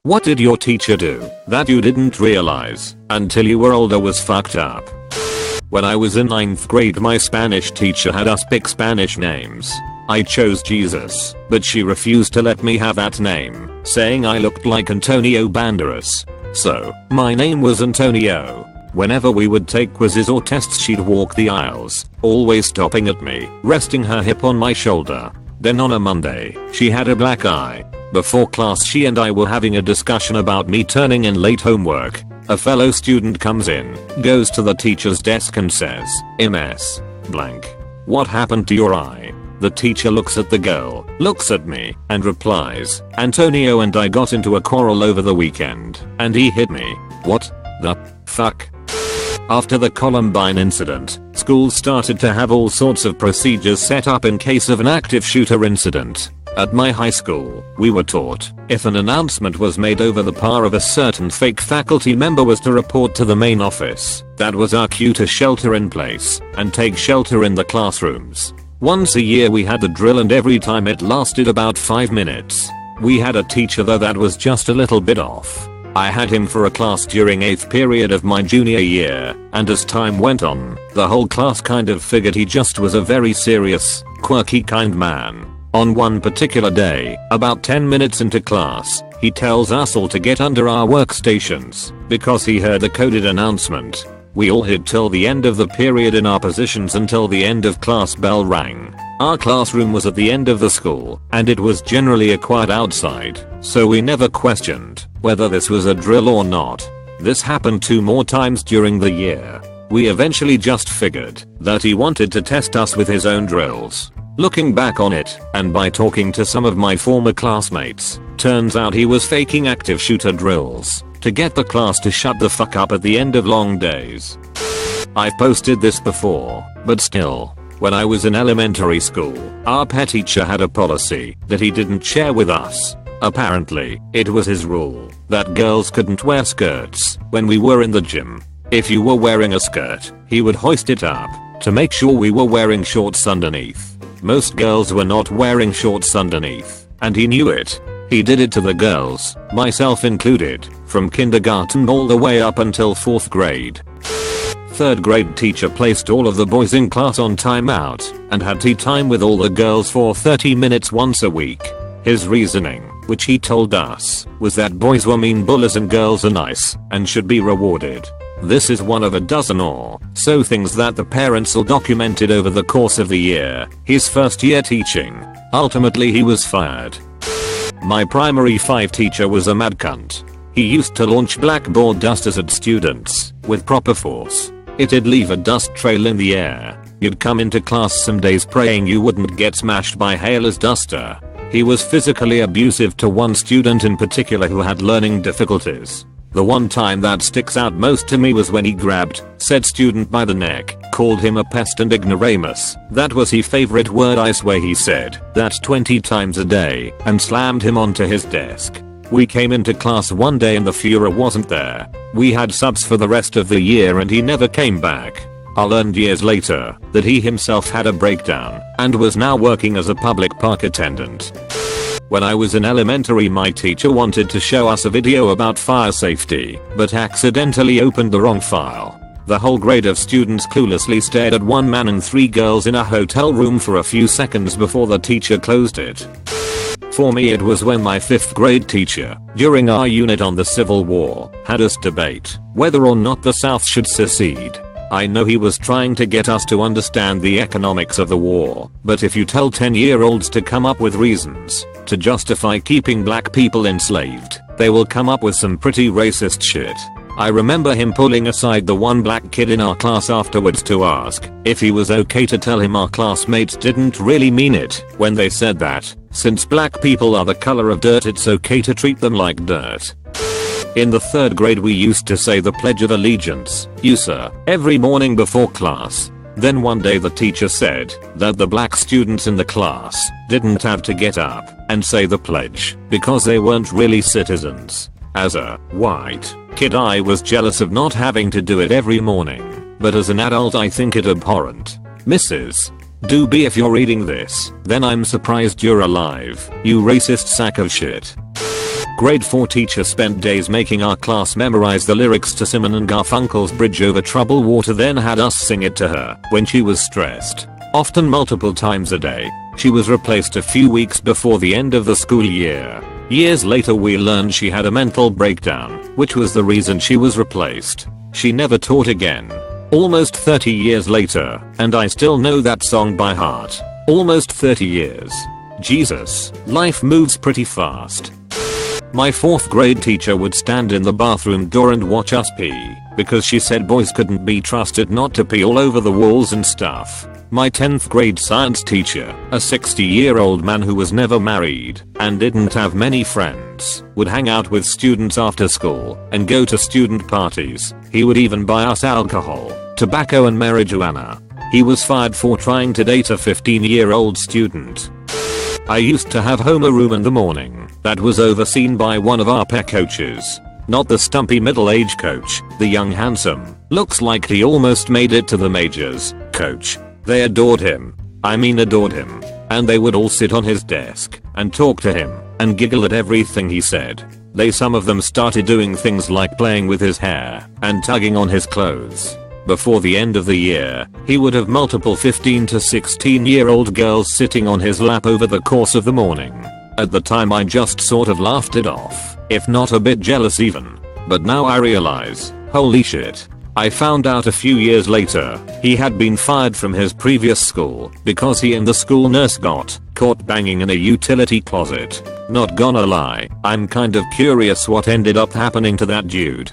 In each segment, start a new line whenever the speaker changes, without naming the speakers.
What did your teacher do that you didn't realize until you were older was fucked up? When I was in 9th grade, my Spanish teacher had us pick Spanish names. I chose Jesus, but she refused to let me have that name, saying I looked like Antonio Banderas. So, my name was Antonio. Whenever we would take quizzes or tests, she'd walk the aisles, always stopping at me, resting her hip on my shoulder. Then on a Monday, she had a black eye. Before class, she and I were having a discussion about me turning in late homework. A fellow student comes in, goes to the teacher's desk and says, "Ms. blank. What happened to your eye?" The teacher looks at the girl, looks at me, and replies, "Antonio and I got into a quarrel over the weekend, and he hit me." What the fuck? After the Columbine incident, schools started to have all sorts of procedures set up in case of an active shooter incident. At my high school, we were taught, if an announcement was made over the par of a certain fake faculty member was to report to the main office. That was our cue to shelter in place and take shelter in the classrooms. Once a year we had the drill, and every time it lasted about 5 minutes. We had a teacher though that was just a little bit off. I had him for a class during 8th period of my junior year, and as time went on, the whole class kind of figured he just was a very serious, quirky kind man. On one particular day, about 10 minutes into class, he tells us all to get under our workstations because he heard the coded announcement. We all hid till the end of the period in our positions until the end of class bell rang. Our classroom was at the end of the school, and it was generally a quiet outside, so we never questioned whether this was a drill or not. This happened 2 more times during the year. We eventually just figured that he wanted to test us with his own drills. Looking back on it, and by talking to some of my former classmates, turns out he was faking active shooter drills to get the class to shut the fuck up at the end of long days. I've posted this before, but still. When I was in elementary school, our PE teacher had a policy that he didn't share with us. Apparently, it was his rule that girls couldn't wear skirts when we were in the gym. If you were wearing a skirt, he would hoist it up to make sure we were wearing shorts underneath. Most girls were not wearing shorts underneath, and he knew it. He did it to the girls, myself included, from kindergarten all the way up until 4th grade. 3rd grade teacher placed all of the boys in class on timeout and had tea time with all the girls for 30 minutes once a week. His reasoning, which he told us, was that boys were mean bullies and girls are nice and should be rewarded. This is one of a dozen or so things that the parents all documented over the course of the year. His first year teaching. Ultimately he was fired. My primary 5 teacher was a mad cunt. He used to launch blackboard dusters at students with proper force. It'd leave a dust trail in the air. You'd come into class some days praying you wouldn't get smashed by Haley's duster. He was physically abusive to one student in particular who had learning difficulties. The one time that sticks out most to me was when he grabbed said student by the neck, called him a pest and ignoramus. That was his favorite word, I swear he said that 20 times a day, and slammed him onto his desk. We came into class one day and the Führer wasn't there. We had subs for the rest of the year and he never came back. I learned years later that he himself had a breakdown and was now working as a public park attendant. When I was in elementary, my teacher wanted to show us a video about fire safety, but accidentally opened the wrong file. The whole grade of students cluelessly stared at one man and 3 girls in a hotel room for a few seconds before the teacher closed it. For me it was when my 5th grade teacher, during our unit on the Civil War, had us debate whether or not the South should secede. I know he was trying to get us to understand the economics of the war, but if you tell 10-year-olds to come up with reasons to justify keeping black people enslaved, they will come up with some pretty racist shit. I remember him pulling aside the one black kid in our class afterwards to ask if he was okay to tell him our classmates didn't really mean it when they said that, since black people are the color of dirt, it's okay to treat them like dirt. In the 3rd grade we used to say the Pledge of Allegiance, "You sir," every morning before class. Then one day the teacher said that the black students in the class didn't have to get up and say the pledge because they weren't really citizens. As a white kid I was jealous of not having to do it every morning, but as an adult I think it abhorrent. Mrs. Doobie, if you're reading this, then I'm surprised you're alive, you racist sack of shit. Grade 4 teacher spent days making our class memorize the lyrics to Simon and Garfunkel's Bridge Over Troubled Water, then had us sing it to her when she was stressed, often multiple times a day. She was replaced a few weeks before the end of the school year. Years later we learned she had a mental breakdown, which was the reason she was replaced. She never taught again. Almost 30 years later, and I still know that song by heart. Almost 30 years. Jesus, life moves pretty fast. My 4th grade teacher would stand in the bathroom door and watch us pee, because she said boys couldn't be trusted not to pee all over the walls and stuff. My 10th grade science teacher, a 60-year-old man who was never married and didn't have many friends, would hang out with students after school and go to student parties. He would even buy us alcohol, tobacco and marijuana. He was fired for trying to date a 15-year-old student. I used to have homeroom in the morning that was overseen by one of our PE coaches. Not the stumpy middle-aged coach, the young handsome, looks like he almost made it to the majors, coach. They adored him. I mean adored him. And they would all sit on his desk and talk to him and giggle at everything he said. Some of them started doing things like playing with his hair and tugging on his clothes. Before the end of the year, he would have multiple 15 to 16-year-old girls sitting on his lap over the course of the morning. At the time I just sort of laughed it off, if not a bit jealous even. But now I realize, holy shit. I found out a few years later, he had been fired from his previous school because he and the school nurse got caught banging in a utility closet. Not gonna lie, I'm kind of curious what ended up happening to that dude.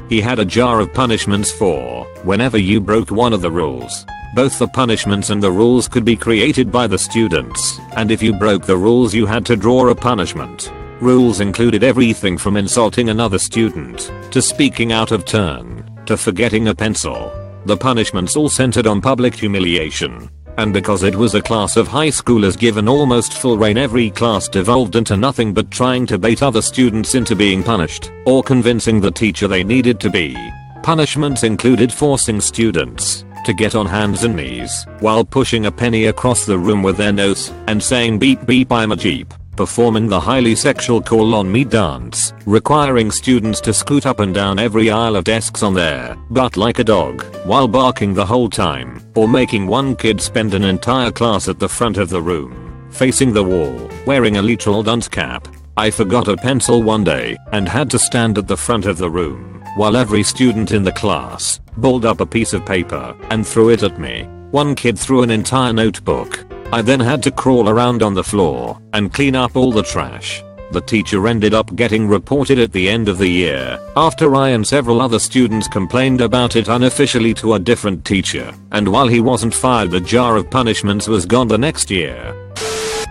He had a jar of punishments for whenever you broke one of the rules. Both the punishments and the rules could be created by the students, and if you broke the rules you had to draw a punishment. Rules included everything from insulting another student, to speaking out of turn, to forgetting a pencil. The punishments all centered on public humiliation. And because it was a class of high schoolers given almost full reign, every class devolved into nothing but trying to bait other students into being punished, or convincing the teacher they needed to be. Punishments included forcing students to get on hands and knees while pushing a penny across the room with their nose and saying beep beep I'm a Jeep. Performing the highly sexual Call on Me dance, requiring students to scoot up and down every aisle of desks on their butt like a dog while barking the whole time, or making one kid spend an entire class at the front of the room, facing the wall, wearing a literal dunce cap. I forgot a pencil one day and had to stand at the front of the room while every student in the class balled up a piece of paper and threw it at me. One kid threw an entire notebook. I then had to crawl around on the floor and clean up all the trash. The teacher ended up getting reported at the end of the year after I and several other students complained about it unofficially to a different teacher, and while he wasn't fired the jar of punishments was gone the next year.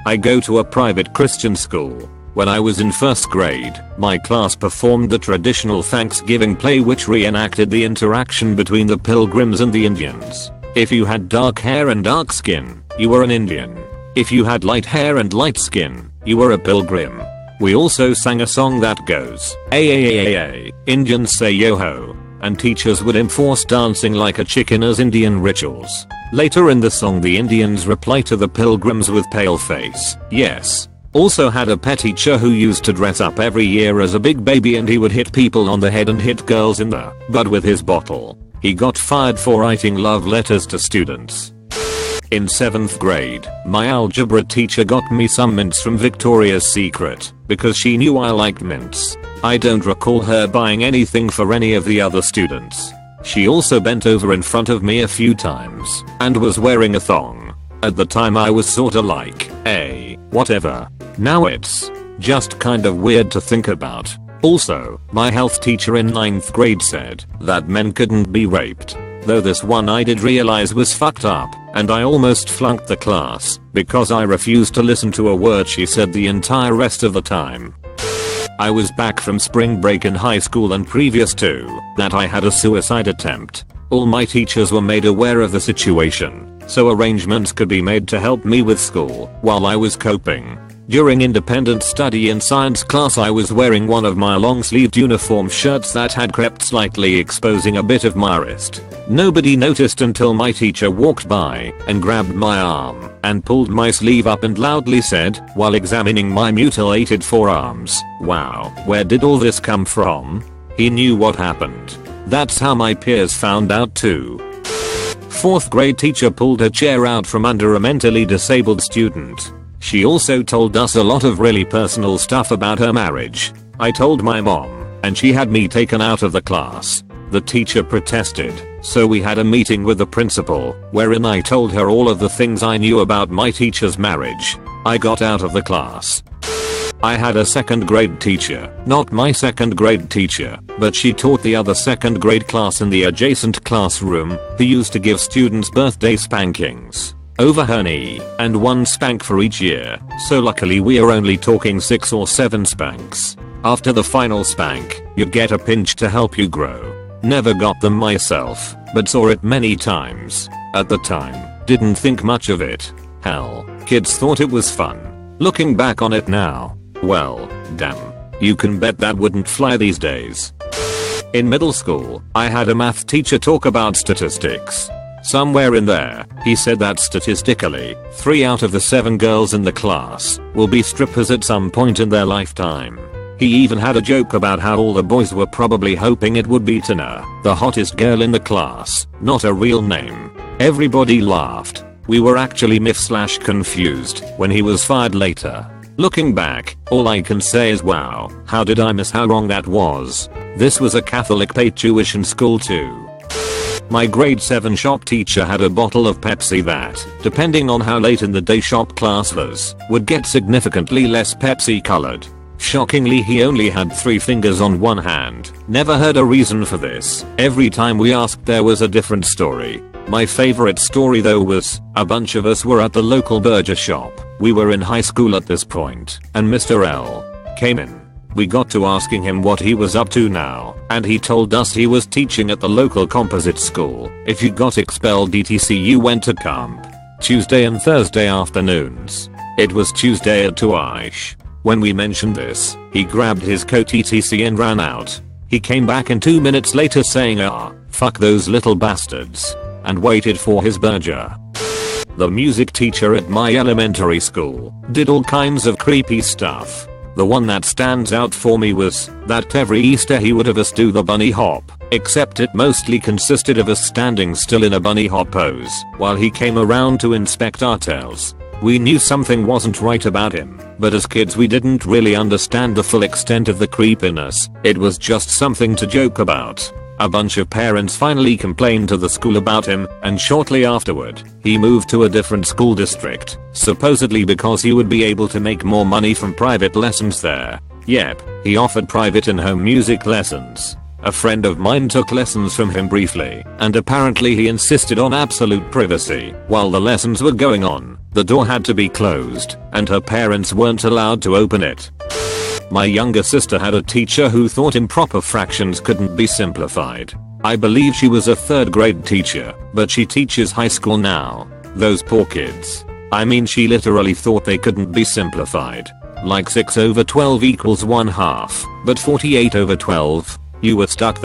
I go to a private Christian school. When I was in 1st grade, my class performed the traditional Thanksgiving play which reenacted the interaction between the Pilgrims and the Indians. If you had dark hair and dark skin, you were an Indian. If you had light hair and light skin, you were a Pilgrim. We also sang a song that goes, "Ay, Indians say yo-ho," and teachers would enforce dancing like a chicken as Indian rituals. Later in the song the Indians reply to the Pilgrims with pale face, yes. Also had a pet teacher who used to dress up every year as a big baby and he would hit people on the head and hit girls in the butt with his bottle. He got fired for writing love letters to students. In 7th grade, my algebra teacher got me some mints from Victoria's Secret because she knew I liked mints. I don't recall her buying anything for any of the other students. She also bent over in front of me a few times and was wearing a thong. At the time I was sorta like, hey, whatever. Now it's just kind of weird to think about. Also, my health teacher in 9th grade said that men couldn't be raped. Though this one I did realize was fucked up, and I almost flunked the class because I refused to listen to a word she said the entire rest of the time. I was back from spring break in high school and previous to that I had a suicide attempt. All my teachers were made aware of the situation, so arrangements could be made to help me with school while I was coping. During independent study in science class I was wearing one of my long-sleeved uniform shirts that had crept slightly, exposing a bit of my wrist. Nobody noticed until my teacher walked by and grabbed my arm and pulled my sleeve up and loudly said, while examining my mutilated forearms, "Wow, where did all this come from?" He knew what happened. That's how my peers found out too. 4th grade teacher pulled her chair out from under a mentally disabled student. She also told us a lot of really personal stuff about her marriage. I told my mom, and she had me taken out of the class. The teacher protested, so we had a meeting with the principal, wherein I told her all of the things I knew about my teacher's marriage. I got out of the class. I had a 2nd grade teacher, not my 2nd grade teacher, but she taught the other 2nd grade class in the adjacent classroom, who used to give students birthday spankings over her knee, and 1 spank for each year, so luckily we are only talking 6 or 7 spanks. After the final spank, you get a pinch to help you grow. Never got them myself, but saw it many times. At the time, didn't think much of it. Hell, kids thought it was fun. Looking back on it now, well, damn. You can bet that wouldn't fly these days. In middle school, I had a math teacher talk about statistics. Somewhere in there, he said that statistically, 3 out of the 7 girls in the class will be strippers at some point in their lifetime. He even had a joke about how all the boys were probably hoping it would be Tina, the hottest girl in the class, not a real name. Everybody laughed. We were actually miffed/confused when he was fired later. Looking back, all I can say is wow, how did I miss how wrong that was? This was a Catholic paid tuition school too. My grade 7 shop teacher had a bottle of Pepsi that, depending on how late in the day shop class was, would get significantly less Pepsi colored. Shockingly, he only had 3 fingers on one hand. Never heard a reason for this. Every time we asked there was a different story. My favorite story though was, a bunch of us were at the local burger shop. We were in high school at this point, and Mr. L came in. We got to asking him what he was up to now, and he told us he was teaching at the local composite school. If you got expelled etc you went to camp. Tuesday and Thursday afternoons. It was Tuesday at 2ish. When we mentioned this, he grabbed his coat etc and ran out. He came back in 2 minutes later saying fuck those little bastards, and waited for his burger. The music teacher at my elementary school did all kinds of creepy stuff. The one that stands out for me was that every Easter he would have us do the bunny hop, except it mostly consisted of us standing still in a bunny hop pose while he came around to inspect our tails. We knew something wasn't right about him, but as kids we didn't really understand the full extent of the creepiness. It was just something to joke about. A bunch of parents finally complained to the school about him, and shortly afterward, he moved to a different school district, supposedly because he would be able to make more money from private lessons there. Yep, he offered private and home music lessons. A friend of mine took lessons from him briefly, and apparently he insisted on absolute privacy. While the lessons were going on, the door had to be closed, and her parents weren't allowed to open it. My younger sister had a teacher who thought improper fractions couldn't be simplified. I believe she was a 3rd grade teacher, but she teaches high school now. Those poor kids. I mean, she literally thought they couldn't be simplified. Like 6/12 equals 1/2, but 48/12, you were stuck